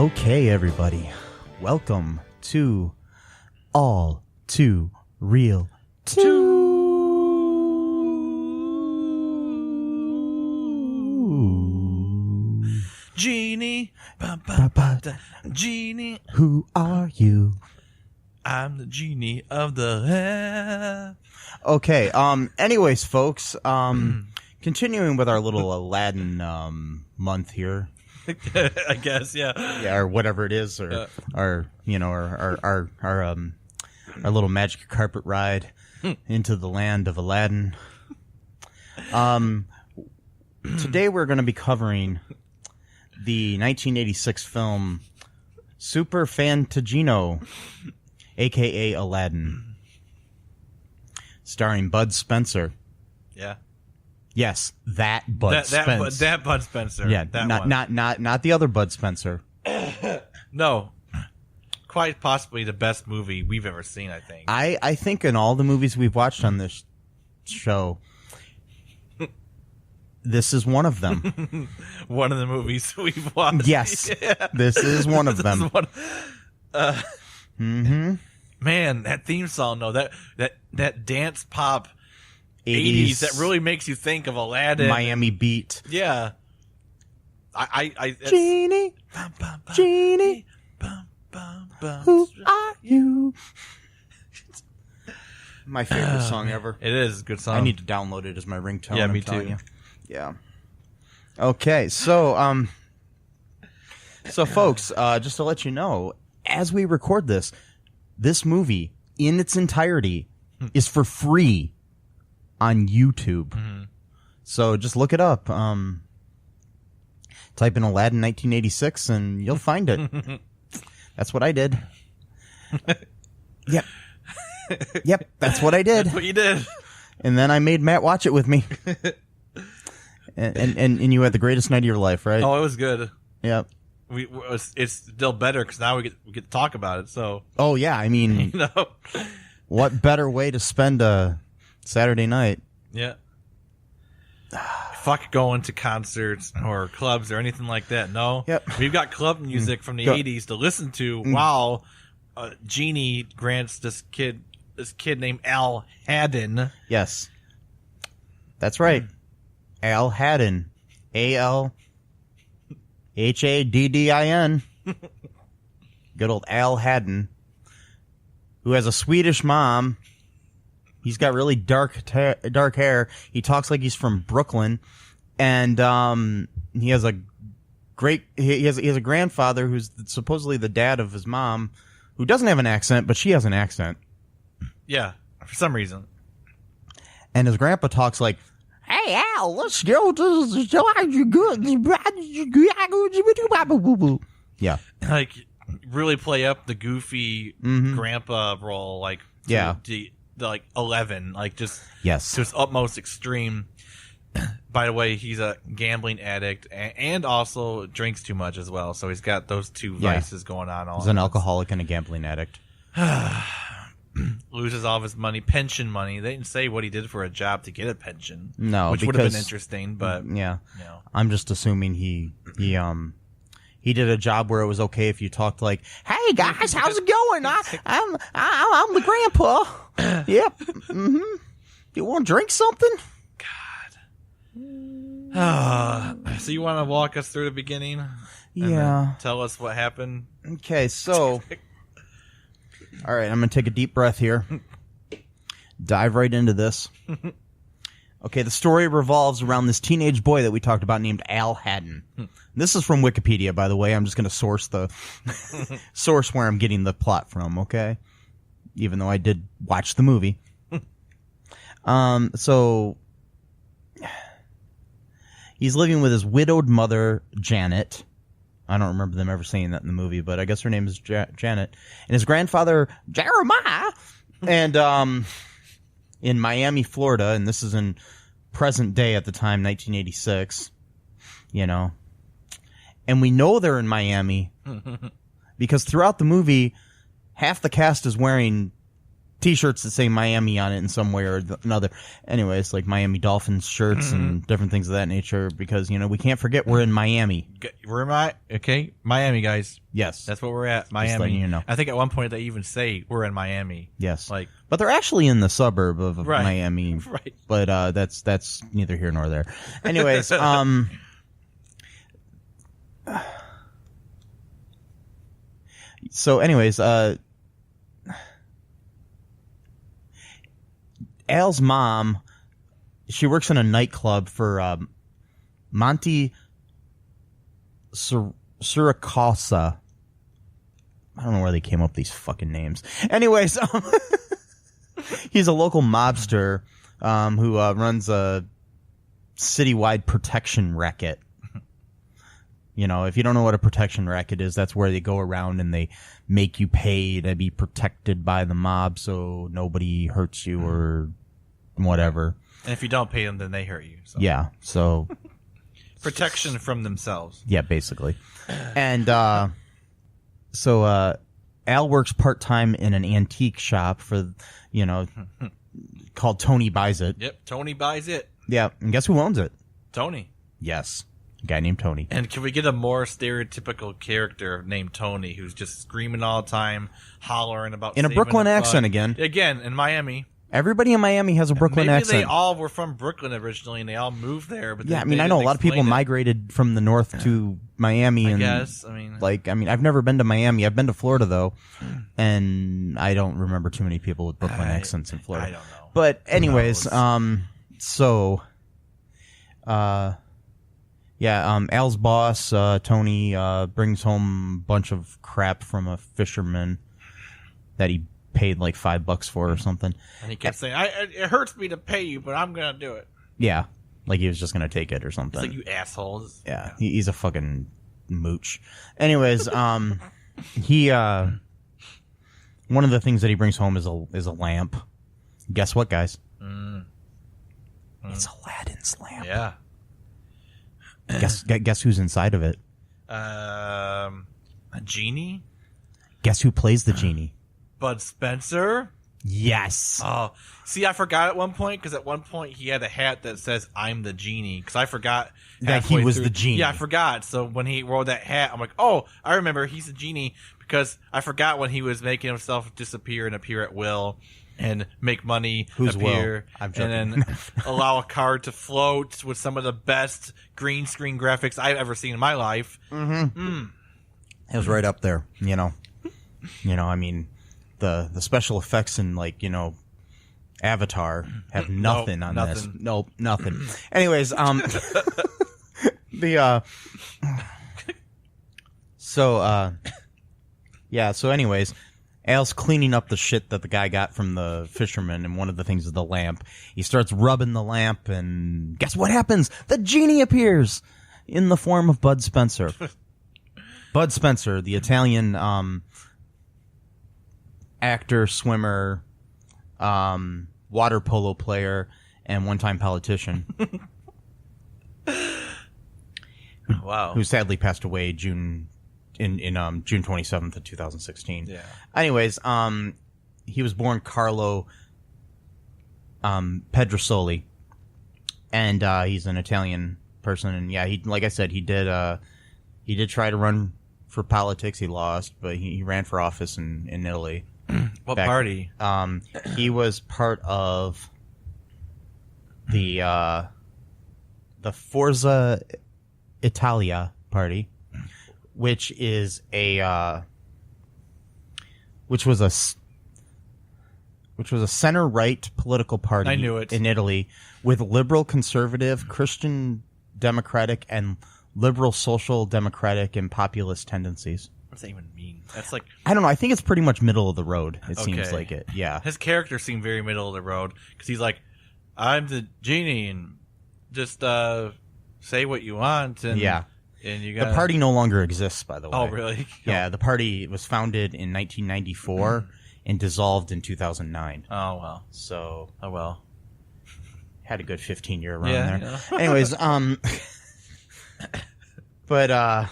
Okay, everybody. Welcome to All2ReelToo. Genie, Genie. Who are you? I'm the genie of the lamp. Okay, anyways, folks, continuing with our little Aladdin month here. I guess, yeah. Yeah, or whatever it is, or our little magic carpet ride into the land of Aladdin. Today we're going to be covering the 1986 film Superfantagenio, aka Aladdin, starring Bud Spencer. Yeah. Yes, that Bud Spencer. That Bud Spencer. Yeah, that not the other Bud Spencer. No. Quite possibly the best movie we've ever seen, I think. I think in all the movies we've watched on this show, this is one of them. One of the movies we've watched. Yes, yeah. This is one of them. Man, that theme song, though, that dance pop 80s that really makes you think of Aladdin. Miami beat. Yeah. Genie, Genie, who are you? My favorite song ever. It is a good song. I need to download it as my ringtone. Yeah, I'm me telling too. you. Yeah. Okay, so folks, just to let you know, as we record this movie in its entirety is for free on YouTube. Mm-hmm. So just look it up. Type in Aladdin 1986 and you'll find it. That's what I did. Yep. Yep, that's what I did. That's what you did. And then I made Matt watch it with me. And you had the greatest night of your life, right? Oh, it was good. Yep. It's still better because now we get to talk about it. So. Oh yeah, I mean, what better way to spend a Saturday night? Yeah. Fuck going to concerts or clubs or anything like that. No. Yep. We've got club music from the 80s to listen to while Genie grants this kid named Aladdin. Yes. That's right. Aladdin. Aladdin. Good old Aladdin. Who has a Swedish mom. He's got really dark hair. He talks like he's from Brooklyn, and he has a grandfather who's supposedly the dad of his mom, who doesn't have an accent, but she has an accent. Yeah, for some reason. And his grandpa talks like, "Hey Al, let's go to the good." Yeah, like really play up the goofy grandpa role, like the like 11, like just yes, to its utmost extreme. By the way, he's a gambling addict and also drinks too much as well. So he's got those two vices going on. He's an alcoholic and a gambling addict. Loses all of his money, pension money. They didn't say what he did for a job to get a pension. No, which would have been interesting, but yeah, I'm just assuming he did a job where it was okay if you talked like, "Hey guys, how's it going? I'm the grandpa." Yep. Mm-hmm. You want to drink something? God. So you want to walk us through the beginning? Yeah. Tell us what happened. Okay, so all right, I'm going to take a deep breath here. Dive right into this. Okay, the story revolves around this teenage boy that we talked about named Aladdin. This is from Wikipedia, by the way. I'm just going to source where I'm getting the plot from, okay? Even though I did watch the movie. So he's living with his widowed mother, Janet. I don't remember them ever saying that in the movie, but I guess her name is Janet. And his grandfather, Jeremiah. And in Miami, Florida, and this is in present day at the time, 1986, And we know they're in Miami because throughout the movie, half the cast is wearing T-shirts that say Miami on it in some way or another. Anyways, like Miami Dolphins shirts and different things of that nature, because, you know, we can't forget we're in Miami. We're in Miami, guys. Yes. That's what we're at, Miami. Just letting you know. I think at one point they even say we're in Miami. Yes. Like, but they're actually in the suburb of Miami. Right. But that's neither here nor there. Anyways, so anyways, Al's mom, she works in a nightclub for Monty Suracosa. I don't know where they came up with these fucking names. Anyways, he's a local mobster who runs a citywide protection racket. You know, if you don't know what a protection racket is, that's where they go around and they make you pay to be protected by the mob so nobody hurts you or whatever. And if you don't pay them, then they hurt you. So. Yeah, so... Protection from themselves. Yeah, basically. And so Al works part-time in an antique shop for, you know, called Tony Buys It. Yep, Tony buys it. Yeah, and guess who owns it? Tony. Yes, a guy named Tony. And can we get a more stereotypical character named Tony who's just screaming all the time, hollering about in a Brooklyn accent again. Again, in Miami. Everybody in Miami has a Brooklyn accent. Maybe they all were from Brooklyn originally and they all moved there. But yeah, I mean, I know a lot of people migrated from the north to Miami. I and guess. I've never been to Miami. I've been to Florida, though, and I don't remember too many people with Brooklyn accents in Florida. I don't know. But anyways, Al's boss, Tony, brings home a bunch of crap from a fisherman that he paid like $5 for or something. And he kept saying, it hurts me to pay you, but I'm going to do it. Yeah. Like he was just going to take it or something. It's like, you assholes. Yeah. He's a fucking mooch. Anyways, he, one of the things that he brings home is a lamp. Guess what, guys? It's Aladdin's lamp. Yeah. Guess who's inside of it? A genie? Guess who plays the genie? Bud Spencer? Yes. Oh, see, I forgot at one point, because at one point he had a hat that says, I'm the genie, because I forgot that he was the genie. Yeah, I forgot. So when he wore that hat, I'm like, oh, I remember he's a genie, because I forgot when he was making himself disappear and appear at will and make money appear, I'm joking. And then allow a card to float with some of the best green screen graphics I've ever seen in my life. Mm-hmm. It was right up there, you know. I mean... The special effects in, like, you know, Avatar have nothing on this. Nope, nothing. Anyways, so anyways, Al's cleaning up the shit that the guy got from the fisherman, and one of the things is the lamp. He starts rubbing the lamp, and guess what happens? The genie appears in the form of Bud Spencer. Bud Spencer, the Italian actor, swimmer, water polo player, and one-time politician. Wow. Who sadly passed away June 27th of 2016. Yeah. Anyways, he was born Carlo Pedrosoli, and he's an Italian person. And yeah, like I said, he did try to run for politics. He lost, but he ran for office in Italy. What party? He was part of the Forza Italia party, which was a center right political party. I knew it. In Italy, with liberal, conservative, Christian democratic, and liberal social democratic and populist tendencies. What does that even mean? That's like, I don't know. I think it's pretty much middle of the road. It seems like it. Yeah. His character seemed very middle of the road because he's like, I'm the genie and just say what you want. And, yeah. And you got the party no longer exists, by the way. Oh, really? Yeah. The party was founded in 1994 and dissolved in 2009. Oh, well. So. Oh, well. Had a good 15-year run there. Yeah. Anyways, but,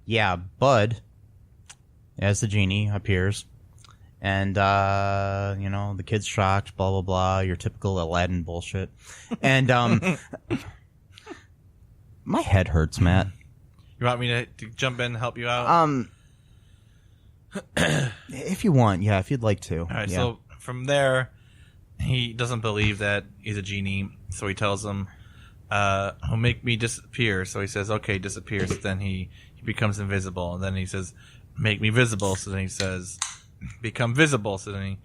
yeah, Bud, as the genie appears. And, the kid's shocked, blah, blah, blah, your typical Aladdin bullshit. And, my head hurts, Matt. You want me to jump in and help you out? If you want, yeah, if you'd like to. All right, so from there, he doesn't believe that he's a genie, so he tells him, he'll make me disappear. So he says, okay, disappear. So then he becomes invisible. And then he says, make me visible. So then he says, become visible. So then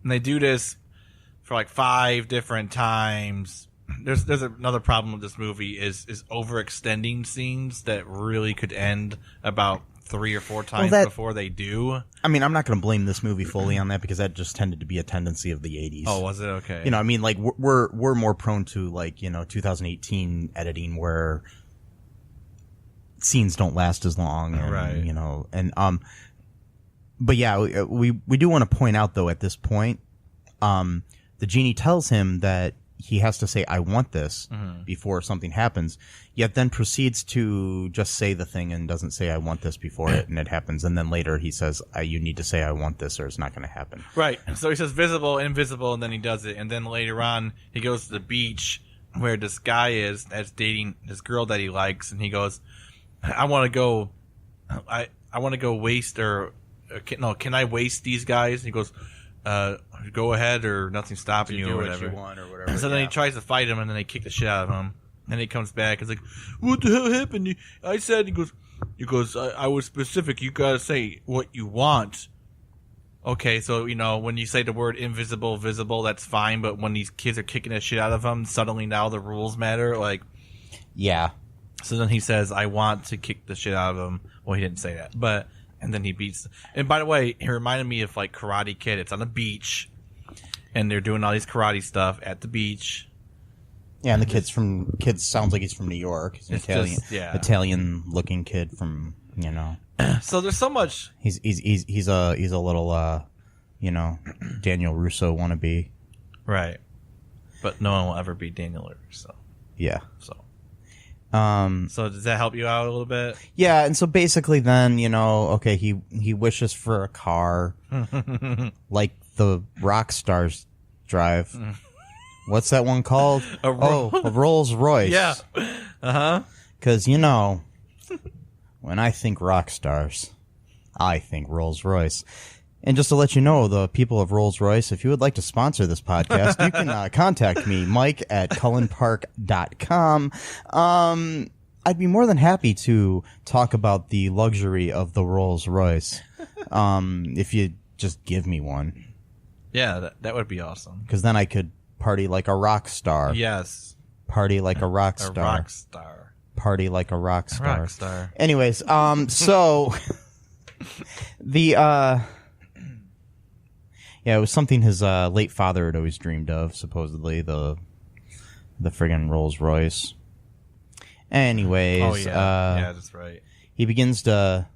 and they do this for like 5 different times. There's another problem with this movie is overextending scenes that really could end about 3 or 4 times before they do. I mean, I'm not going to blame this movie fully on that because that just tended to be a tendency of the 80s. Oh, was it? Okay. I mean, like we're more prone to 2018 editing where scenes don't last as long, and, right? But yeah, we do want to point out though at this point, the genie tells him that he has to say, I want this before something happens, yet then proceeds to just say the thing and doesn't say, I want this before it, and it happens. And then later he says, you need to say, I want this, or it's not going to happen. Right. So he says visible, invisible, and then he does it. And then later on, he goes to the beach where this guy is that's dating this girl that he likes, and he goes, I want to go waste, can I waste these guys? And he goes, go ahead, or nothing's stopping you, or whatever. What you want or whatever. And so then he tries to fight him, and then they kick the shit out of him. And he comes back. It's like, what the hell happened? I said, he goes, I was specific. You gotta say what you want. Okay, so when you say the word invisible, visible, that's fine. But when these kids are kicking the shit out of him, suddenly now the rules matter. Like, yeah. So then he says, I want to kick the shit out of him. Well, he didn't say that, but. And then he beats. And by the way, it reminded me of like Karate Kid. It's on the beach, and they're doing all these karate stuff at the beach. Yeah, and the kid sounds like he's from New York. He's an Italian-looking kid from So there's so much. He's a little Daniel Russo wannabe. Right, but no one will ever be Daniel Russo. Yeah. So does that help you out a little bit? Yeah, and so basically then, okay, he wishes for a car like the rock stars drive. What's that one called? A Rolls Royce. Yeah. Uh-huh. Because, when I think rock stars, I think Rolls Royce. And just to let you know, the people of Rolls Royce, if you would like to sponsor this podcast, you can contact me, Mike at cullenpark.com. I'd be more than happy to talk about the luxury of the Rolls Royce, if you just give me one. Yeah, that would be awesome. Because then I could party like a rock star. Yes. Party like a rock star. A rock star. Party like a rock star. Rock star. Anyways, so the yeah, it was something his late father had always dreamed of, supposedly, the friggin' Rolls Royce. Anyways, oh yeah, that's right. He begins to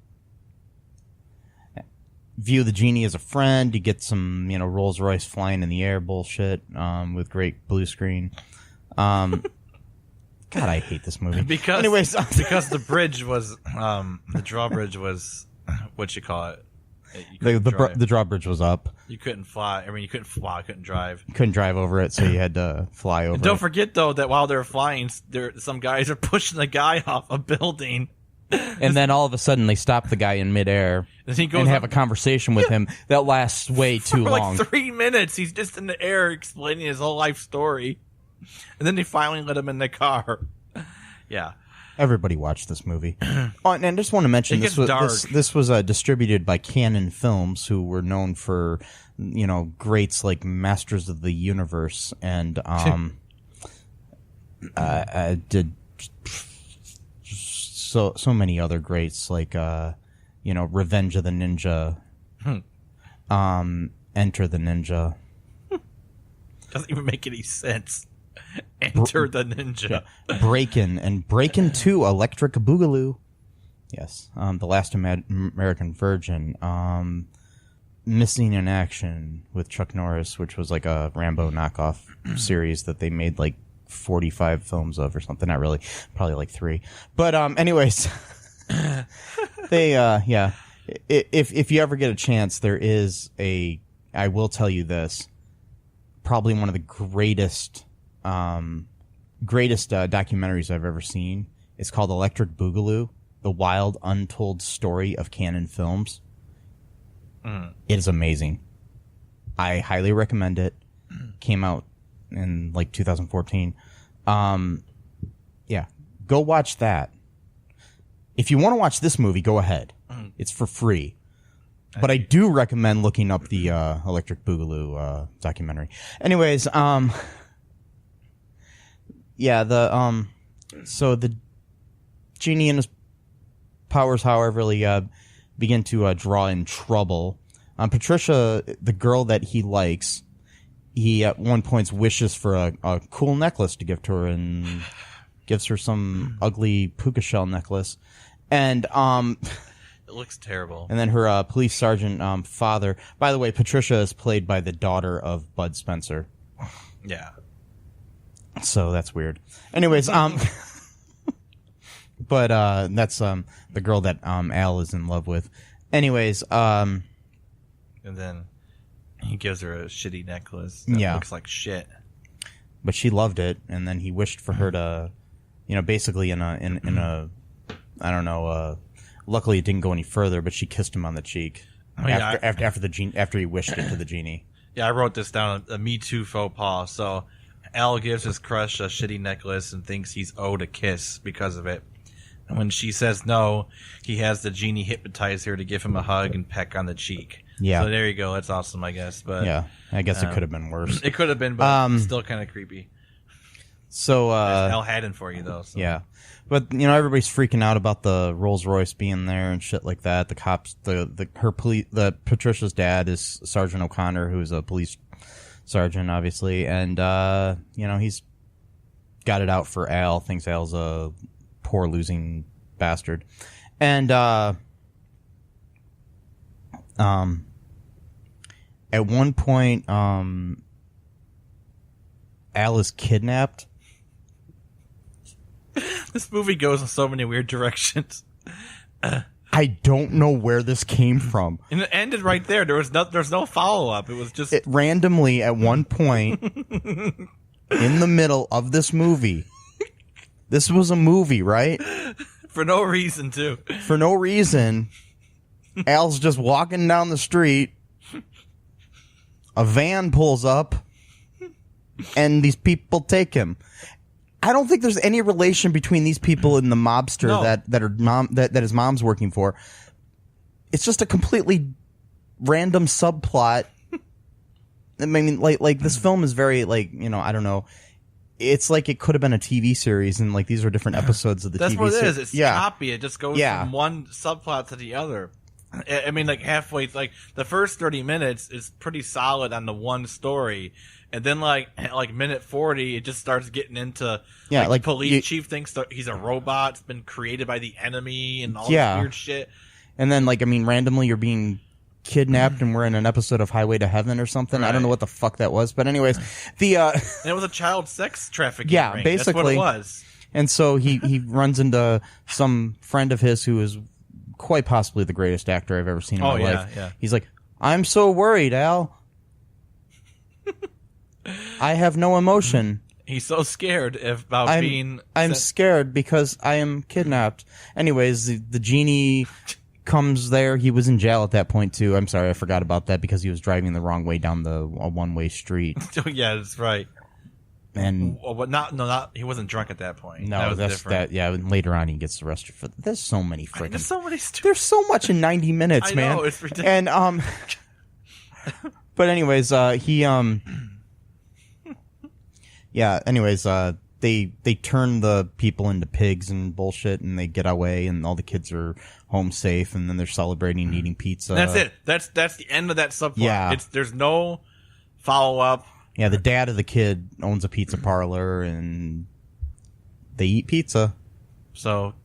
view the genie as a friend. You get some, Rolls Royce flying in the air bullshit, with great blue screen. God, I hate this movie. Because the bridge was, the drawbridge was, what you call it? The drawbridge was up. You couldn't fly. I mean, you couldn't fly. Couldn't drive. You couldn't drive over it, so you had to fly over. And don't forget though that while they're flying, some guys are pushing the guy off a building. And then all of a sudden, they stop the guy in midair and have a conversation with him that lasts way too long. For like 3 minutes, he's just in the air explaining his whole life story, and then they finally let him in the car. Yeah. Everybody watched this movie. Oh, and I just want to mention this was distributed by Canon Films, who were known for, greats like Masters of the Universe and did so many other greats like Revenge of the Ninja, Enter the Ninja. Doesn't even make any sense. Enter the Ninja. Breakin' and Breakin' 2, Electric Boogaloo. Yes. The Last American Virgin. Missing in Action with Chuck Norris, which was like a Rambo knockoff series that they made like 45 films of or something. Not really. Probably like 3. But anyways, they if you ever get a chance, there is I will tell you this, probably one of the greatest documentaries I've ever seen. It's called Electric Boogaloo: The Wild Untold Story of Canon Films. It is amazing. I highly recommend it. Came out in like 2014. Yeah, go watch that. If you want to watch this movie, go ahead. It's for free. But I do recommend looking up the Electric Boogaloo documentary. Anyways, yeah, so the genie and his powers, however, really begin to draw in trouble. Patricia, the girl that he likes, he at one point wishes for a cool necklace to give to her, and gives her some ugly puka shell necklace. And it looks terrible. And then her police sergeant father. By the way, Patricia is played by the daughter of Bud Spencer. Yeah. So that's weird. Anyways, but that's the girl that Al is in love with. Anyways, and then he gives her a shitty necklace that looks like shit. But she loved it, and then he wished for her to, basically in a I don't know. Luckily, it didn't go any further, but she kissed him on the cheek after he wished it to the genie. Yeah, I wrote this down, a Me Too faux pas. So Al gives his crush a shitty necklace and thinks he's owed a kiss because of it. And when she says no, he has the genie hypnotize her to give him a hug and peck on the cheek. Yeah. So there you go. That's awesome, I guess. But yeah, I guess it could have been worse. It could have been, but still kind of creepy. So Al Haddon for you, though. So. Yeah. But everybody's freaking out about the Rolls Royce being there and shit like that. The cops, Patricia's dad is Sergeant O'Connor, who's a police sergeant, obviously, and he's got it out for Al. Thinks Al's a poor losing bastard, and at one point, Al is kidnapped. This movie goes in so many weird directions. I don't know where this came from. And it ended right there. There's no follow up. It was just randomly at one point in the middle of this movie. This was a movie, right? For no reason, too. For no reason. Al's just walking down the street. A van pulls up, and these people take him. I don't think there's any relation between these people and the mobster that his mom's working for. It's just a completely random subplot. I mean, like this film is very I don't know. It's like it could have been a TV series, and like these are different episodes of the That's TV what it series. is. It's choppy. It just goes from one subplot to the other. I mean, like halfway, like the first 30 minutes is pretty solid on the one story. And then, like minute 40, it just starts getting into the police chief thinks that he's a robot. It's been created by the enemy and all this weird shit. And then, randomly you're being kidnapped and we're in an episode of Highway to Heaven or something. Right. I don't know what the fuck that was. But anyways, and it was a child sex trafficking ring. Basically. That's what it was. And so he runs into some friend of his who is quite possibly the greatest actor I've ever seen in my life. Yeah. He's like, I'm so worried, Al. I have no emotion. He's so scared about being... I'm scared because I am kidnapped. Anyways, the genie comes there. He was in jail at that point, too. I'm sorry, I forgot about that because he was driving the wrong way down a one-way street. Yeah, that's right. And he wasn't drunk at that point. No, that was that's different. that. Yeah, and later on he gets arrested for. There's so many freaking. There's so many. There's so much in 90 minutes, man. I know, it's ridiculous. And but anyways, he yeah. Anyways, they turn the people into pigs and bullshit, and they get away, and all the kids are home safe, and then they're celebrating and eating pizza. That's it. That's the end of that subplot. Yeah. There's no follow up. Yeah, the dad of the kid owns a pizza parlor, and they eat pizza. So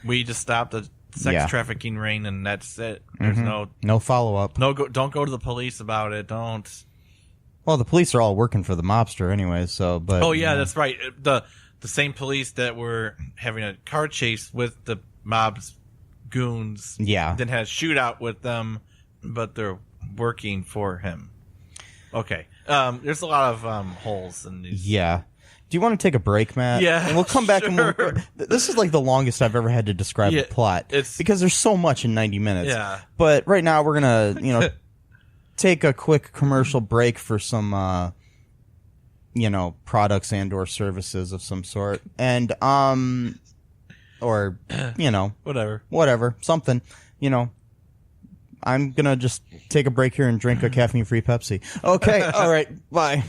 we just stopped the sex trafficking ring, and that's it. There's no follow up. Don't go to the police about it. Don't. Well, the police are all working for the mobster anyway. So, but that's right. The same police that were having a car chase with the mob's goons. Yeah. Then had a shootout with them, but they're working for him. Okay. There's a lot of holes in these. Yeah. Do you want to take a break, Matt? Yeah, and we'll come back sure. and this is like the longest I've ever had to describe the plot. Because there's so much in 90 minutes. Yeah. But right now we're gonna, take a quick commercial break for some, products and or services of some sort. And, or, whatever, something, I'm gonna just take a break here and drink a caffeine-free Pepsi. Okay, all right, bye.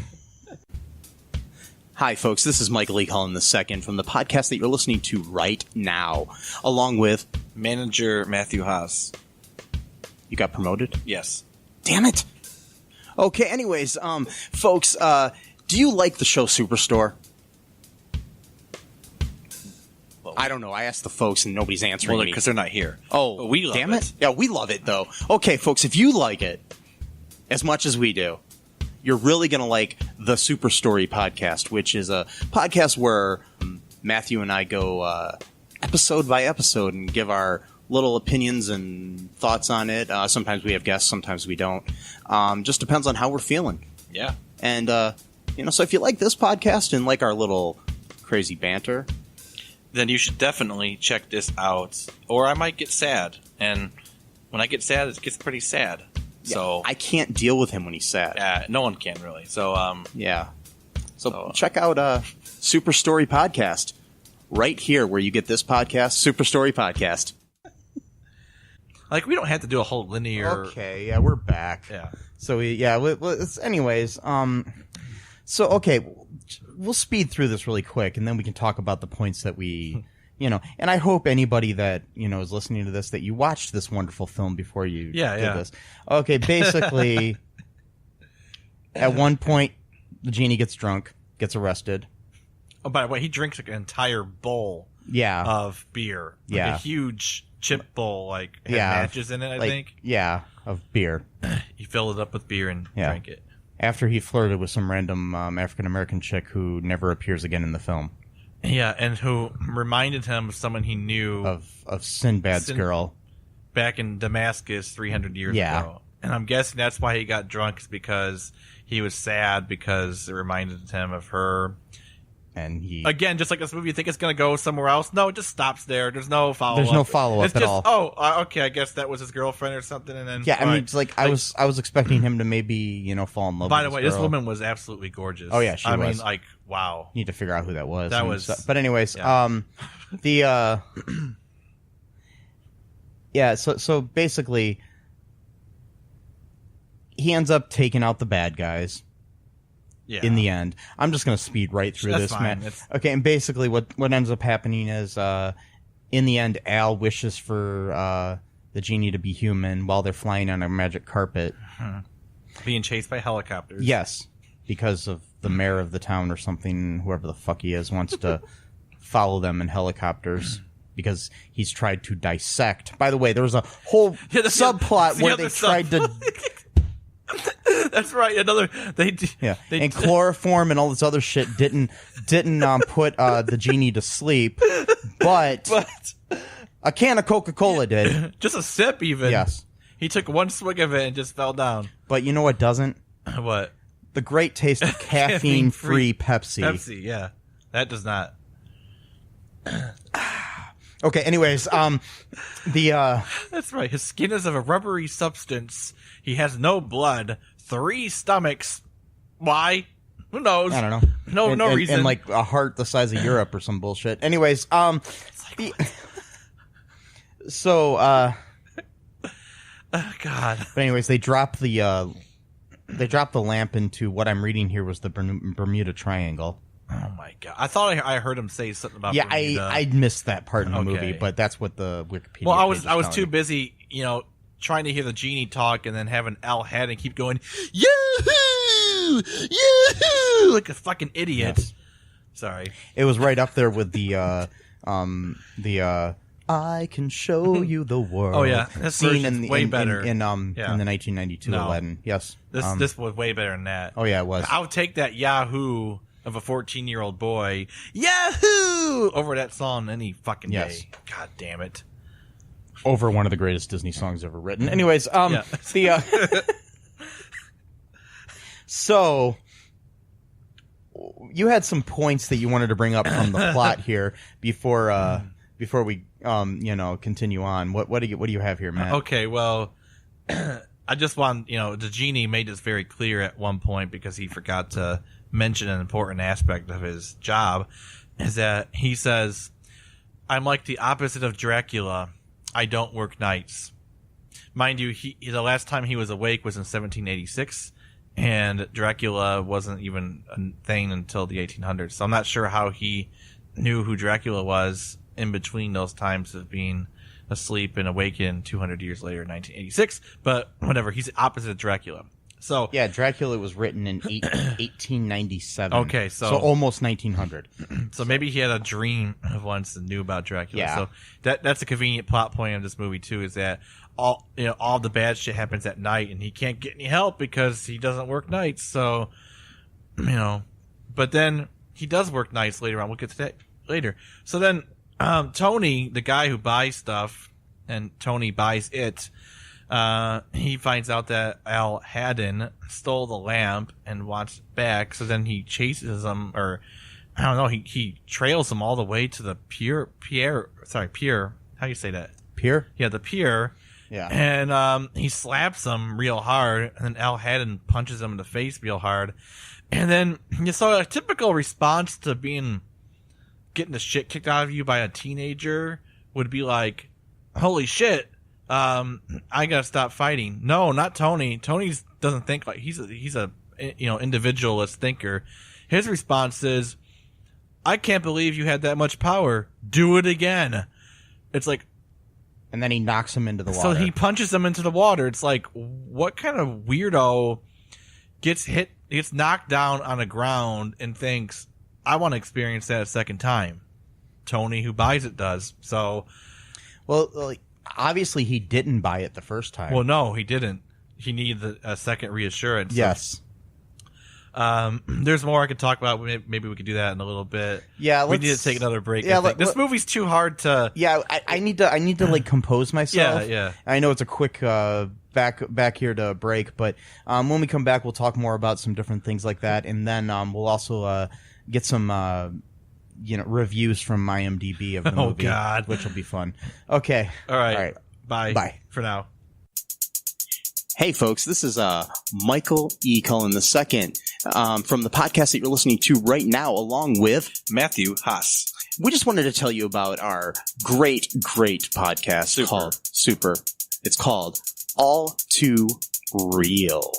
Hi, folks. This is Michael E. Cullen II from the podcast that you're listening to right now, along with manager Matthew Haas. You got promoted? Yes. Damn it. Okay. Anyways, folks, do you like the show Superstore? Well, I don't know. I asked the folks and nobody's answering me because they're not here. Oh, but we love damn it! Yeah, we love it though. Okay, folks, if you like it as much as we do, you're really going to like the Super Story podcast, which is a podcast where Matthew and I go episode by episode and give our little opinions and thoughts on it. Sometimes we have guests, sometimes we don't. Just depends on how we're feeling. Yeah. And, so if you like this podcast and like our little crazy banter, then you should definitely check this out. Or I might get sad. And when I get sad, it gets pretty sad. Yeah, so I can't deal with him when he's sad. Yeah, no one can really. So yeah. So check out Super Story Podcast right here where you get this podcast, Super Story Podcast. Like we don't have to do a whole linear. Okay, yeah, we're back. Yeah. So anyways, so okay, we'll speed through this really quick and then we can talk about the points that we and I hope anybody that, is listening to this, that you watched this wonderful film before you did this. Okay, basically, at one point, the genie gets drunk, gets arrested. Oh, by the way, he drinks like an entire bowl of beer. Like a huge chip bowl, had matches in it, I think. Yeah, of beer. He filled it up with beer and drank it. After he flirted with some random African-American chick who never appears again in the film. Yeah, and who reminded him of someone he knew of Sinbad's girl back in Damascus 300 years ago. And I'm guessing that's why he got drunk, is because he was sad because it reminded him of her. And he again, just like this movie, you think it's going to go somewhere else? No, it just stops there. There's no follow-up. There's no follow-up it's at just, all. Oh, okay. I guess that was his girlfriend or something. And then I mean, it's like I was expecting him to maybe fall in love. By with the way, this this woman was absolutely gorgeous. Oh yeah, she was. I mean, like wow. Need to figure out who that was. But anyways, So basically, he ends up taking out the bad guys. Yeah. In the end, I'm just going to speed right through this, man. Okay, and basically, what ends up happening is, in the end, Al wishes for the genie to be human while they're flying on a magic carpet, being chased by helicopters. Yes, because of the mayor of the town or something, whoever the fuck he is, wants to follow them in helicopters. Because he's tried to dissect. By the way, there was a whole subplot where they tried to. That's right. And chloroform and all this other shit didn't put the genie to sleep, but a can of Coca-Cola did. Just a sip, even. Yes. He took one swig of it and just fell down. But you know what doesn't? What? The great taste of caffeine-free Pepsi. Pepsi, yeah. That does not. Okay, anyways, That's right. His skin is of a rubbery substance. He has no blood. 3 stomachs. Why? Who knows? I don't know. No reason. And like a heart the size of Europe or some bullshit. Anyways, so oh, God. But anyways, they drop the lamp into what I'm reading here was the Bermuda Triangle. Oh my God! I thought I heard him say something about Bermuda. I missed that part in the movie, but that's what the Wikipedia. Well, I was too busy, trying to hear the genie talk and then having Al Haddon keep going, Yahoo! Yahoo! Like a fucking idiot. Yes. Sorry. It was right up there with the I can show you the world. Oh yeah, this scene way better in the 1992 Aladdin. Yes, this was way better than that. Oh yeah, it was. I would take that Yahoo of a 14-year-old boy, Yahoo, over that song any fucking day. God damn it. over one of the greatest Disney songs ever written. Anyways, Yeah. So you had some points that you wanted to bring up from the plot here before we continue on. What do you have here, Matt? Okay, well, I just want, the genie made this very clear at one point because he forgot to mention an important aspect of his job, is that he says, I'm like the opposite of Dracula. I don't work nights. Mind you, the last time he was awake was in 1786, and Dracula wasn't even a thing until the 1800s. So I'm not sure how he knew who Dracula was in between those times of being asleep and awakened 200 years later in 1986. But whatever, he's the opposite of Dracula. So yeah, Dracula was written in 1897. Okay, so almost 1900. So maybe he had a dream of once and knew about Dracula. Yeah. So that's a convenient plot point of this movie too, is that all the bad shit happens at night and he can't get any help because he doesn't work nights. So but then he does work nights later on. We'll get to that later. So then Tony, the guy who buys stuff, and Tony buys it, he finds out that Aladdin stole the lamp and wants it back. So then he chases him, or I don't know, he trails him all the way to the pier. How do you say that? Pier? Yeah, the pier. Yeah. And he slaps him real hard, and then Aladdin punches him in the face real hard. And then you saw a typical response to getting the shit kicked out of you by a teenager would be like, holy shit, I gotta stop fighting. No, not Tony. Tony doesn't think like he's a individualist thinker. His response is, I can't believe you had that much power. Do it again. It's like, and then he knocks him into the water. so he punches him into the water. It's like, what kind of weirdo gets knocked down on the ground and thinks, I want to experience that a second time? Tony, who buys it, does. So, well, obviously he didn't buy it the first time. well, no, he didn't. He needed a second reassurance. Yes. There's more I could talk about. Maybe we could do that in a little bit. Yeah, we need to take another break. Yeah, this movie's too hard to. Yeah, I need to like compose myself. Yeah. I know it's a quick back here to break, but when we come back, we'll talk more about some different things like that, and then we'll also get some reviews from IMDb of the movie. Oh God, which will be fun. Okay, all right. Bye for now. Hey folks, this is Michael E. Cullen II from the podcast that you're listening to right now, along with Matthew Haas. We just wanted to tell you about our great podcast called Super. It's called All Too Real.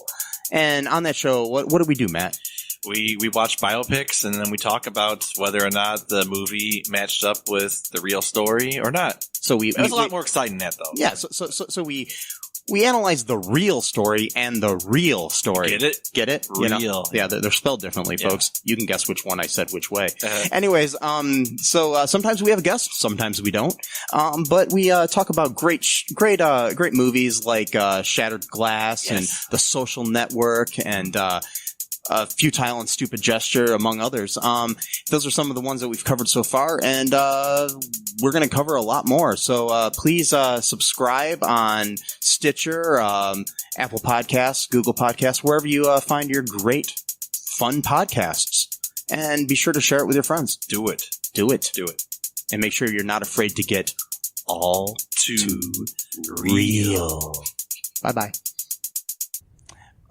And on that show, what do we do, Matt? We watch biopics, and then we talk about whether or not the movie matched up with the real story or not. So it was a lot more exciting than that, though. Yeah, so we analyze the real story and the real story. Get it? Get it? Real. Yeah, they're spelled differently, folks. You can guess which one I said which way. Uh-huh. Anyways, so sometimes we have guests, sometimes we don't. But we talk about great movies like Shattered Glass and The Social Network and Futile and Stupid Gesture, among others. Those are some of the ones that we've covered so far, and we're going to cover a lot more. So please subscribe on Stitcher, Apple Podcasts, Google Podcasts, wherever you find your great, fun podcasts. And be sure to share it with your friends. Do it. And make sure you're not afraid to get all too real. Bye-bye.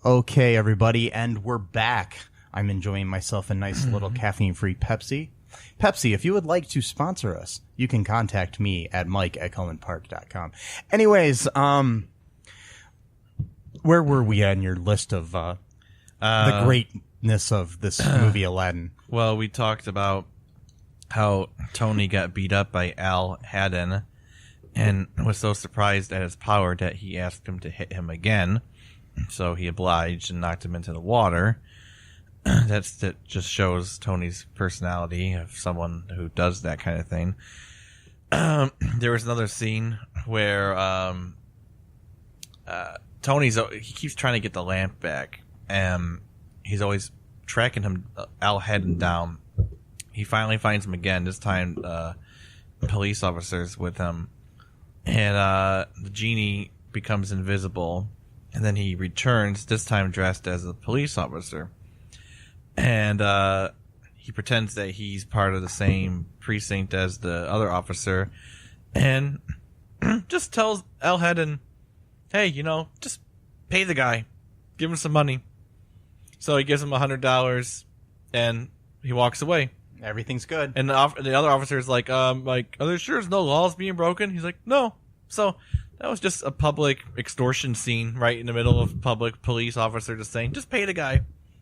Okay, everybody, and we're back. I'm enjoying myself a nice little caffeine-free Pepsi. Pepsi, if you would like to sponsor us, you can contact me at mike@cullenpark.com. Anyways, where were we on your list of the greatness of this movie, Aladdin? Well, we talked about how Tony got beat up by Aladdin and was so surprised at his power that he asked him to hit him again. So he obliged and knocked him into the water. That just shows Tony's personality of someone who does that kind of thing. There was another scene where he keeps trying to get the lamp back, and he's always tracking him, Aladdin down. He finally finds him again. This time, police officers with him, and the genie becomes invisible, and then he returns, this time dressed as a police officer, and he pretends that he's part of the same precinct as the other officer, and just tells El Hedden, hey, just pay the guy, give him some money. So he gives him $100, and he walks away. Everything's good. And the other officer is like, are there sure there's no laws being broken? He's like, no. So that was just a public extortion scene right in the middle of public police officer just saying, just pay the guy.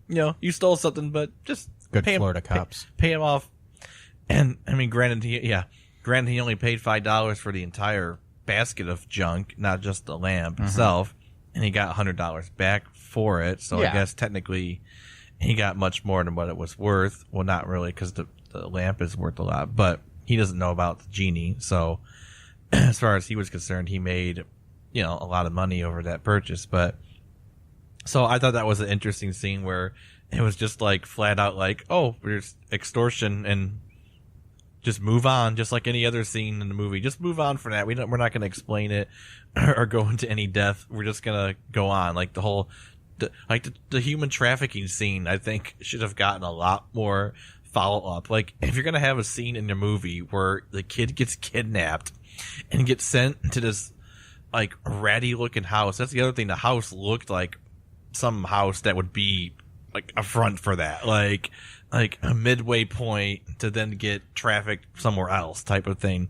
You stole something, but just Good pay Florida him, cops. Pay him off. And I mean, granted, he only paid $5 for the entire basket of junk, not just the lamp itself, and he got $100 back for it. So I guess technically he got much more than what it was worth. Well, not really, because the lamp is worth a lot, but he doesn't know about the genie. So as far as he was concerned, he made, a lot of money over that purchase. But so I thought that was an interesting scene where it was just like flat out like, oh, there's extortion and just move on, just like any other scene in the movie. Just move on from that. We're not going to explain it or go into any depth. We're just going to go on. Like the human trafficking scene, I think should have gotten a lot more follow up. Like if you're going to have a scene in your movie where the kid gets kidnapped and gets sent to this like ratty looking house. That's the other thing. The house looked like some house that would be like a front for that. Like a midway point to then get trafficked somewhere else type of thing.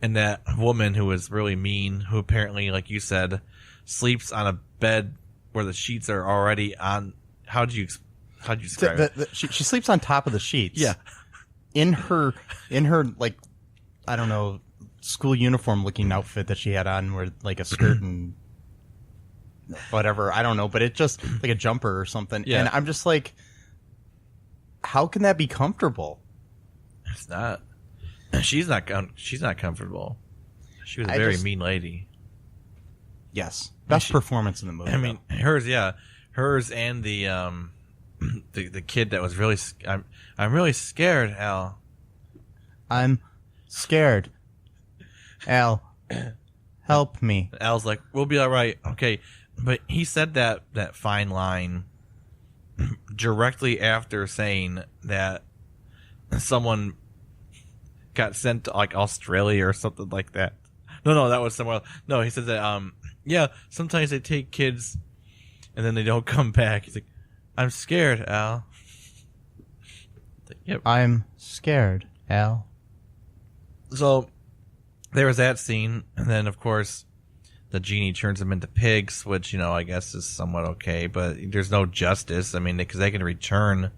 And that woman who was really mean, who apparently, like you said, sleeps on a bed where the sheets are already on. How'd you describe it? She sleeps on top of the sheets. Yeah. In her like, I don't know, school uniform looking outfit that she had on, where like a skirt and whatever, I don't know, but it just like a jumper or something. Yeah. And I'm just like, how can that be comfortable? It's not. She's not comfortable. She was a very mean lady. Yes. Best performance in the movie. I mean, hers and the kid that was really. I'm really scared, Al. I'm scared. Al, help me. Al's like, we'll be all right. Okay, but he said that fine line directly after saying that someone got sent to like Australia or something like that. No, that was somewhere else. No, he said that sometimes they take kids and then they don't come back. He's like, I'm scared, Al. Like, yep. I'm scared, Al. So there was that scene, and then of course the genie turns them into pigs, which I guess is somewhat okay, but there's no justice. I mean, because they can return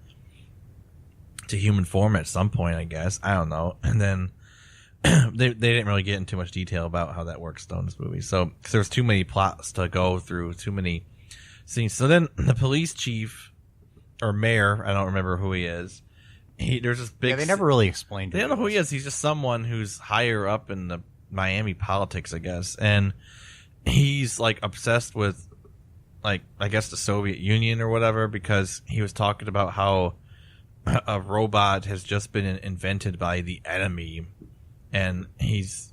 to human form at some point, I guess. I don't know. And then they didn't really get into much detail about how that works though in this movie. So cause there was too many plots to go through, too many scenes. So then the police chief or mayor, I don't remember who he is. There's this big. Yeah, they never really explained. They don't know who he is. He's just someone who's higher up in the Miami politics, I guess, and he's like obsessed with, like, I guess the Soviet Union or whatever, because he was talking about how a robot has just been invented by the enemy, and he's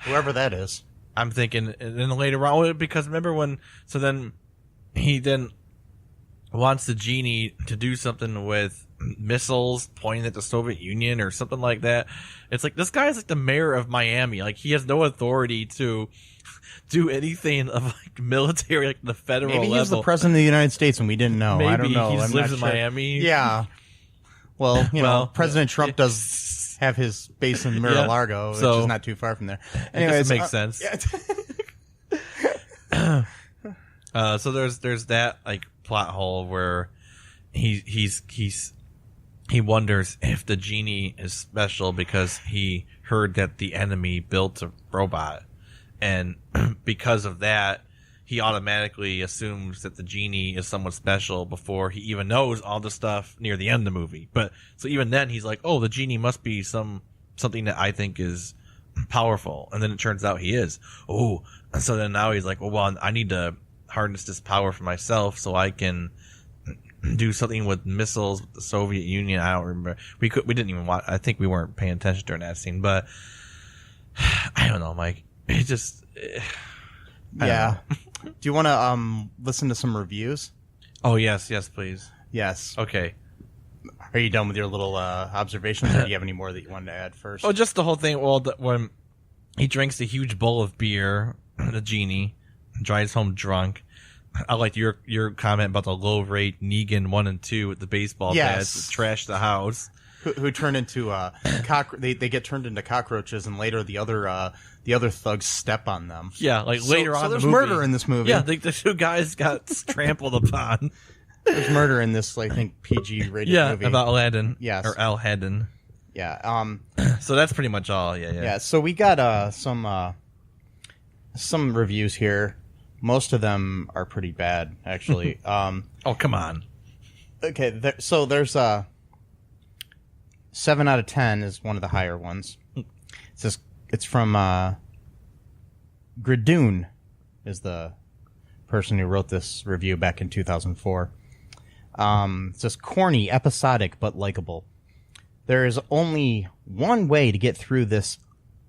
whoever that is. I'm thinking, and then later on, because remember when? So then he wants the genie to do something with missiles pointing at the Soviet Union or something like that. It's like, this guy's like the mayor of Miami. Like, he has no authority to do anything of like military, like the federal level. Maybe he's the president of the United States and we didn't know. Maybe I don't know. He just lives in sure. Miami. Yeah. Well, President Trump does have his base in Mar-a-Lago, which is not too far from there. Anyway, it makes sense. Yeah. So there's that like plot hole where he wonders if the genie is special because he heard that the enemy built a robot, and because of that, he automatically assumes that the genie is someone special before he even knows all the stuff near the end of the movie. But so even then, he's like, "Oh, the genie must be something that I think is powerful," and then it turns out he is. Oh, so then now he's like, "Well, I need to harness this power for myself so I can do something with missiles with the Soviet Union." I don't remember. We didn't even watch. I think we weren't paying attention during that scene, but I don't know, Mike. It just, Yeah. Do you want to listen to some reviews? oh yes, please. Yes. Okay. Are you done with your little observations, or do you have any more that you wanted to add first? Oh, just the whole thing. Well, when he drinks a huge bowl of beer, the genie drives home drunk. I liked your comment about the low rate Negan 1 and 2 with the baseball bats that trash the house. Who turn into they get turned into cockroaches, and later the other thugs step on them. Yeah, like later on. So there's in the movie, murder in this movie. Yeah, the two guys got trampled upon. There's murder in this, I think, PG rated movie. Yeah, about Aladdin. Yes. Or Aladdin. Yeah. So that's pretty much all. Yeah. Yeah. So we got some reviews here. Most of them are pretty bad, actually. Oh, come on. Okay. So there's 7 out of 10 is one of the higher ones. It's from Gridoon is the person who wrote this review back in 2004. It says corny, episodic, but likable. There is only one way to get through this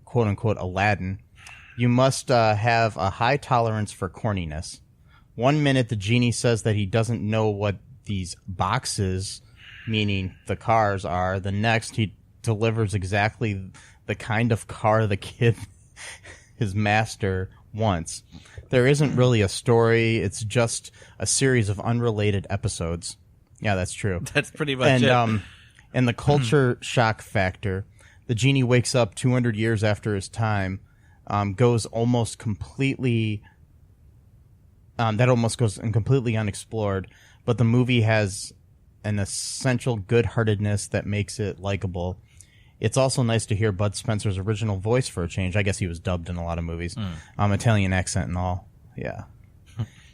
quote-unquote Aladdin. You must have a high tolerance for corniness. 1 minute the genie says that he doesn't know what these boxes, meaning the cars, are. The next he delivers exactly the kind of car the kid, his master, wants. There isn't really a story. It's just a series of unrelated episodes. Yeah, that's true. That's pretty much it. And the culture shock factor. The genie wakes up 200 years after his time, goes almost completely... that almost goes completely unexplored, but the movie has an essential good-heartedness that makes it likable. It's also nice to hear Bud Spencer's original voice for a change. I guess he was dubbed in a lot of movies. Italian accent and all. Yeah.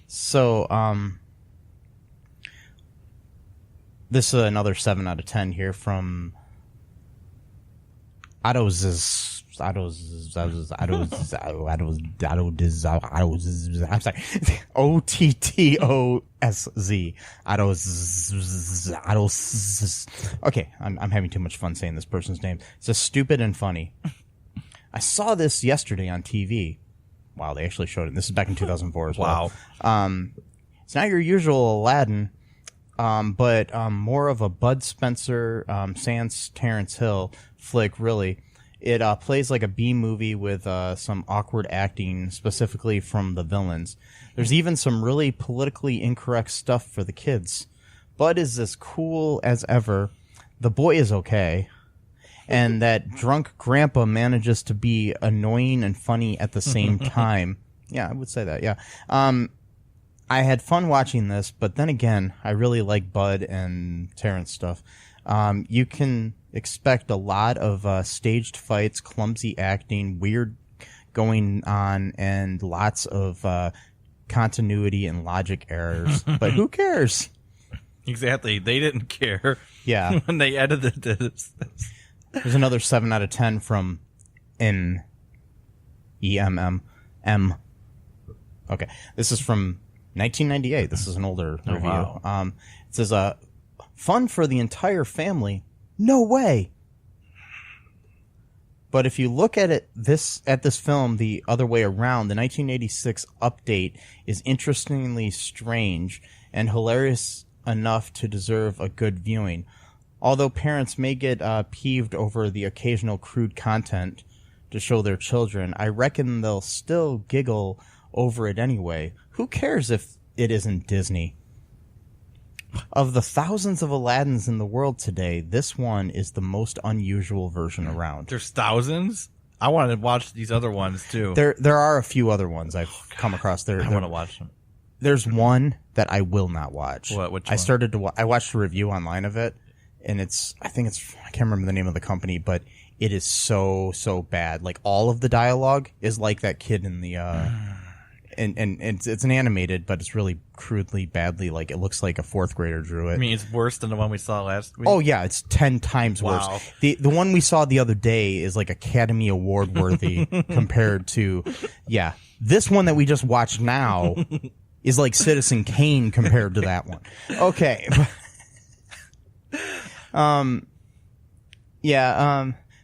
So, this is another 7 out of 10 here from I'm sorry. OTTOSZ. Okay, I'm having too much fun saying this person's name. It's just stupid and funny. I saw this yesterday on TV. Wow, they actually showed it. This is back in 2004 as well. Wow. It's not your usual Aladdin, but more of a Bud Spencer, sans Terrence Hill flick, really. It plays like a B movie with some awkward acting, specifically from the villains. There's even some really politically incorrect stuff for the kids. Bud is as cool as ever. The boy is okay. And that drunk grandpa manages to be annoying and funny at the same time. Yeah, I would say that, yeah. I had fun watching this, but then again, I really like Bud and Terrence stuff. You can expect a lot of staged fights, clumsy acting, weird going on, and lots of continuity and logic errors. But who cares? Exactly. They didn't care. Yeah. When they edited this. There's another 7 out of 10 from EMM. Okay. This is from 1998. This is an older review. Wow. It says, fun for the entire family. No way. But if you look at this film the other way around, the 1986 update is interestingly strange and hilarious enough to deserve a good viewing. Although parents may get peeved over the occasional crude content to show their children, I reckon they'll still giggle over it anyway. Who cares if it isn't Disney? Of the thousands of Aladdins in the world today, this one is the most unusual version around. There's thousands? I want to watch these other ones, too. There are a few other ones I've come across. I want to watch them. There's one that I will not watch. What? Which I one? started to I watched a review online of it, and I can't remember the name of the company, but it is so bad. Like, all of the dialogue is like that kid in the and it's an animated, but it's really crudely, badly, like, it looks like a fourth grader drew it. I mean, it's worse than the one we saw last week? Oh yeah, it's 10 times Wow. worse. The one we saw the other day is like Academy Award worthy compared to, yeah. This one that we just watched now is like Citizen Kane compared to that one. Okay.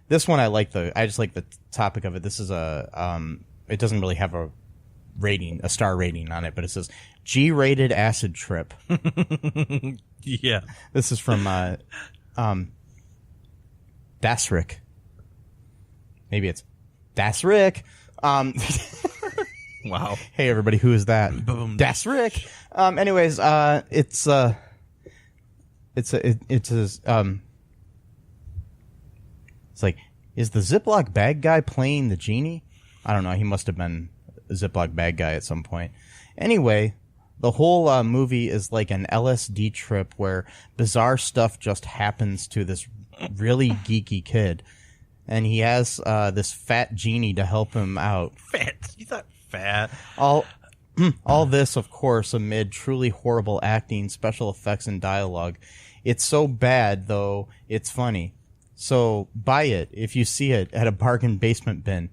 This one I just like the topic of it. This is a it doesn't really have a star rating on it, but it says G-rated acid trip. Yeah. This is from Dasrick. Maybe it's Dasrick. Wow. Hey everybody, who is that? Boom. Dasrick. Anyways, it's like, is the Ziploc bag guy playing the genie? I don't know. He must have been a Ziploc bag guy at some point. Anyway, the whole movie is like an LSD trip where bizarre stuff just happens to this really geeky kid. And he has this fat genie to help him out. Fat? You thought fat? All this, of course, amid truly horrible acting, special effects, and dialogue. It's so bad, though, it's funny. So buy it if you see it at a bargain basement bin.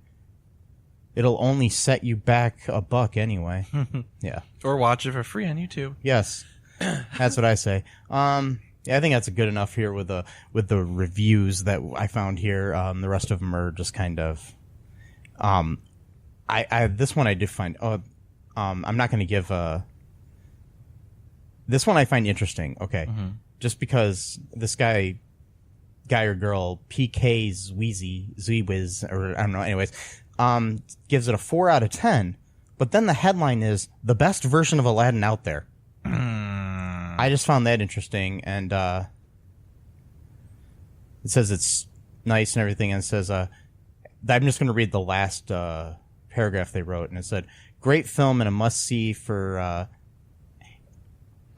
It'll only set you back $1 anyway. Yeah. Or watch it for free on YouTube. Yes. That's what I say. Yeah, I think that's good enough here with the reviews that I found here. The rest of them are just kind of this one I did find I'm not going to give this one I find interesting. Okay. Mm-hmm. Just because this guy or girl, PK Zwiz, or I don't know, anyways, gives it a 4 out of 10, but then the headline is the best version of Aladdin out there. I just found that interesting, and it says it's nice and everything, and it says, I'm just going to read the last paragraph they wrote, and it said, great film and a must-see for,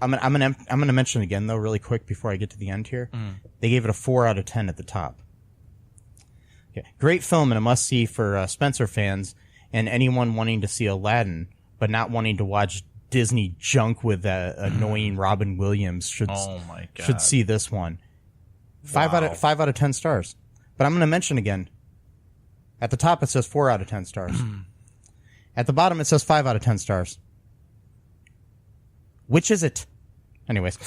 I'm gonna mention again though really quick before I get to the end here. They gave it a 4 out of 10 at the top. Okay. Great film and a must-see for Spencer fans and anyone wanting to see Aladdin but not wanting to watch Disney junk with annoying Robin Williams should see this one. 5 out of 10 stars. But I'm gonna mention again. At the top it says 4 out of 10 stars. At the bottom it says 5 out of 10 stars. Which is it? Anyways,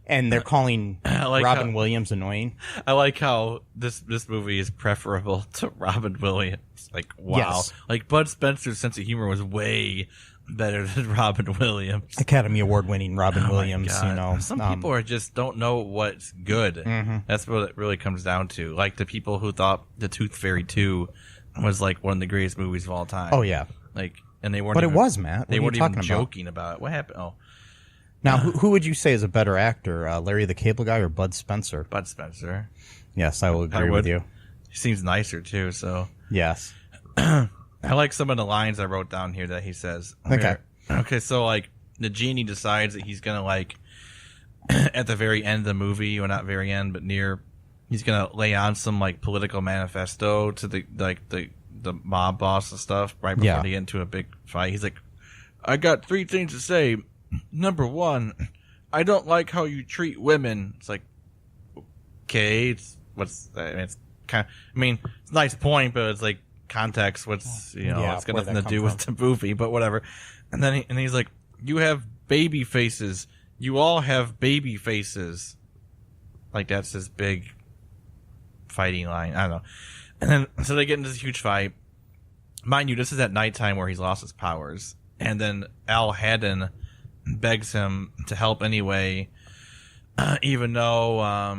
and they're calling Robin Williams annoying. I like how this movie is preferable to Robin Williams. Like, wow. Yes. Like, Bud Spencer's sense of humor was way better than Robin Williams. Academy Award-winning Robin Williams, you know. Some people just don't know what's good. Mm-hmm. That's what it really comes down to. Like, the people who thought The Tooth Fairy 2 was, like, one of the greatest movies of all time. Oh, yeah. Like, and they weren't But even, it was, Matt. They weren't even joking about it. What happened? Oh. Now, who would you say is a better actor, Larry the Cable Guy or Bud Spencer? Bud Spencer. Yes, I will agree with you. He seems nicer, too, so. Yes. I like some of the lines I wrote down here that he says. Okay. Okay, so, like, the genie decides that he's gonna, like, at the very end of the movie, or not very end, but near, he's gonna lay on some, like, political manifesto to the mob boss and stuff right before they get into a big fight. He's like, I got 3 things to say. Number 1, I don't like how you treat women. It's like, okay, it's it's kind of, it's a nice point, but it's like context. It's got nothing to do with the movie, but whatever. And then he's like, you have baby faces. You all have baby faces. Like, that's his big fighting line. I don't know. And then, so they get into this huge fight. Mind you, this is at nighttime where he's lost his powers. And then Al Haddon begs him to help anyway, even though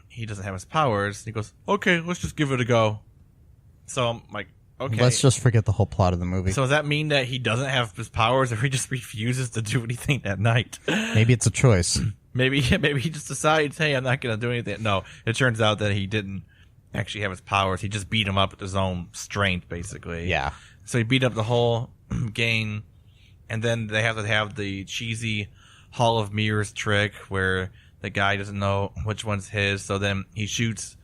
he doesn't have his powers. He goes, okay, let's just give it a go. So I'm like, okay. Let's just forget the whole plot of the movie. So does that mean that he doesn't have his powers, or he just refuses to do anything that night? Maybe it's a choice. Maybe he just decides, hey, I'm not going to do anything. No, it turns out that he didn't actually have his powers. He just beat him up with his own strength, basically. Yeah. So he beat up the whole gang. And then they have to have the cheesy Hall of Mirrors trick where the guy doesn't know which one's his. So then he shoots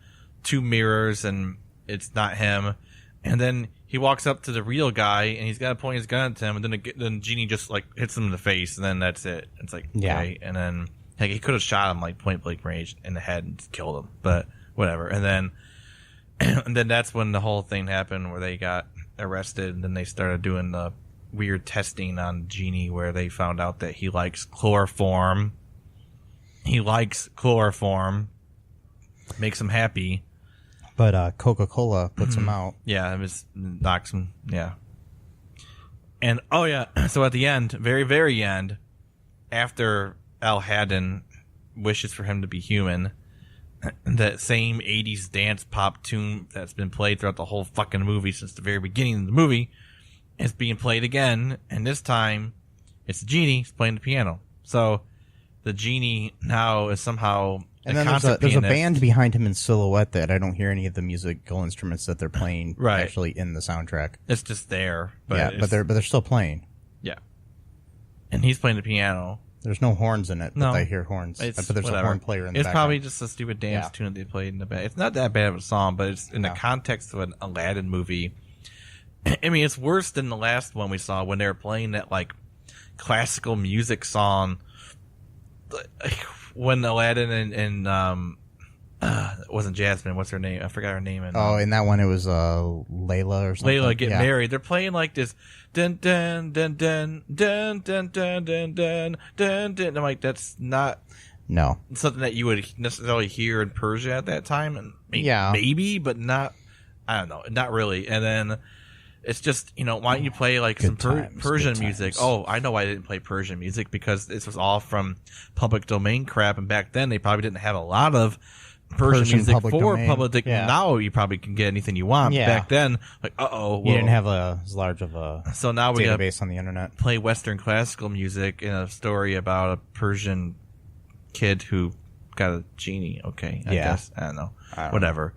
2 mirrors and it's not him. And then he walks up to the real guy and he's got to point his gun at him. And then the genie just like hits him in the face. And then that's it. It's like, okay. And then like, he could have shot him like point blank range in the head and just killed him. But whatever. And then that's when the whole thing happened where they got arrested. And then they started doing the weird testing on Genie where they found out that he likes chloroform. Makes him happy. But Coca-Cola puts him out. Yeah, it knocks him. Yeah. And oh yeah, so at the end, very very end, after Aladdin wishes for him to be human, that same 80s dance pop tune that's been played throughout the whole fucking movie since the very beginning of the movie is being played again, and this time it's the genie playing the piano. So the genie now is somehow and then there's a band behind him in silhouette that I don't hear any of the musical instruments that they're playing actually in the soundtrack. It's just there, but yeah, but they're still playing. Yeah, and he's playing the piano. There's no horns in it, but I hear horns. But there's a horn player in the background. It's probably just a stupid dance tune that they played in the back. It's not that bad of a song, but it's in the context of an Aladdin movie. I mean, it's worse than the last one we saw when they were playing that like classical music song. When Aladdin and it wasn't Jasmine. What's her name? I forgot her name. In that one it was Layla or something. Layla get married. They're playing like this dun dun dun dun dun dun dun dun dun dun dun. I'm like, that's not something that you would necessarily hear in Persia at that time. And maybe, but not. I don't know, not really. And then it's just, why don't you play like some Persian music? Oh, I know why they didn't play Persian music, because this was all from public domain crap, and back then they probably didn't have a lot of Persian music for public. Now you probably can get anything you want. Yeah. Back then, like, you didn't have as large of a so now we database on the internet. Play Western classical music in a story about a Persian kid who got a genie. Okay, I guess I don't know. Whatever.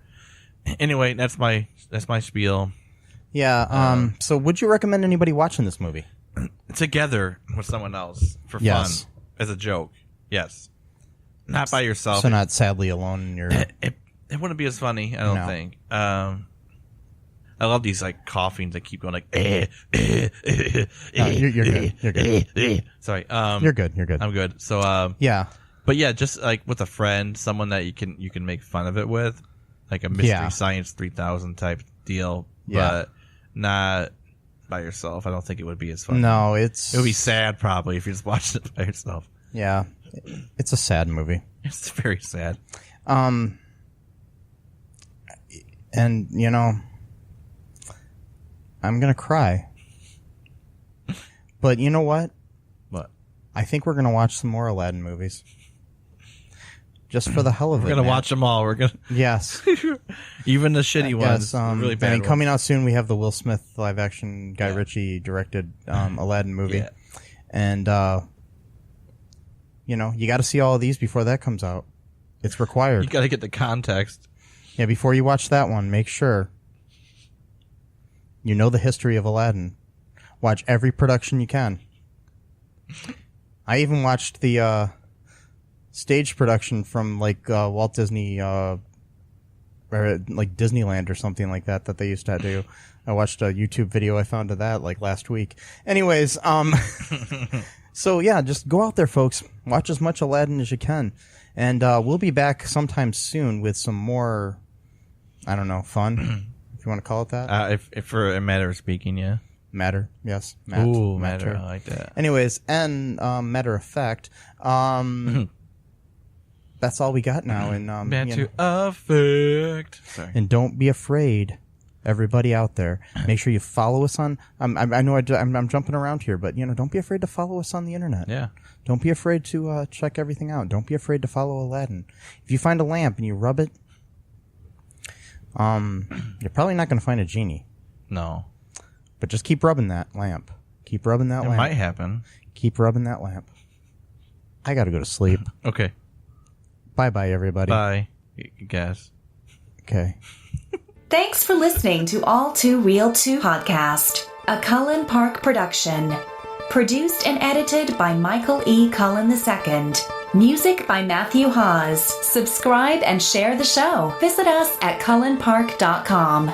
Anyway, that's my spiel. Yeah. So, would you recommend anybody watching this movie together with someone else for fun, as a joke? Yes. Not by yourself. So not sadly alone in your... It wouldn't be as funny, I don't think. I love these like coughings that keep going like... No, you're good. You're good. Sorry. You're good. I'm good. So, yeah. But yeah, just like with a friend, someone that you can make fun of it with. Like a Mystery Science 3000 type deal. But not by yourself. I don't think it would be as fun. No, it would be sad probably if you're just watching it by yourself. Yeah. It's a sad movie. It's very sad. And I'm gonna cry. But you know what? What? I think we're gonna watch some more Aladdin movies. Just for the hell of it. We're gonna watch them all. We're gonna even the shitty ones. Really bad. I mean, coming out soon, we have the Will Smith live action Guy Ritchie directed Aladdin movie, and you got to see all of these before that comes out. It's required. You got to get the context. Yeah, before you watch that one, make sure you know the history of Aladdin. Watch every production you can. I even watched the stage production from like Walt Disney or like Disneyland or something like that they used to do. I watched a YouTube video I found of that like last week. Anyways, so yeah, just go out there, folks. Watch as much Aladdin as you can, and we'll be back sometime soon with some more, I don't know, fun, if you want to call it that. If for a matter of speaking, yeah. Matter, yes. Ooh, matter. I like that. Anyways, and matter of fact, that's all we got now. And matter of fact. Sorry. And don't be afraid. Everybody out there, make sure you follow us on. I know I'm jumping around here, but don't be afraid to follow us on the internet. Yeah. Don't be afraid to check everything out. Don't be afraid to follow Aladdin. If you find a lamp and you rub it, you're probably not going to find a genie. No. But just keep rubbing that lamp. Keep rubbing that lamp. It might happen. Keep rubbing that lamp. I got to go to sleep. Okay. Bye, everybody. Bye. Guess. Okay. Thanks for listening to All2ReelToo podcast, a Cullen Park production. Produced and edited by Michael E. Cullen II. Music by Matthew Hawes. Subscribe and share the show. Visit us at cullenpark.com.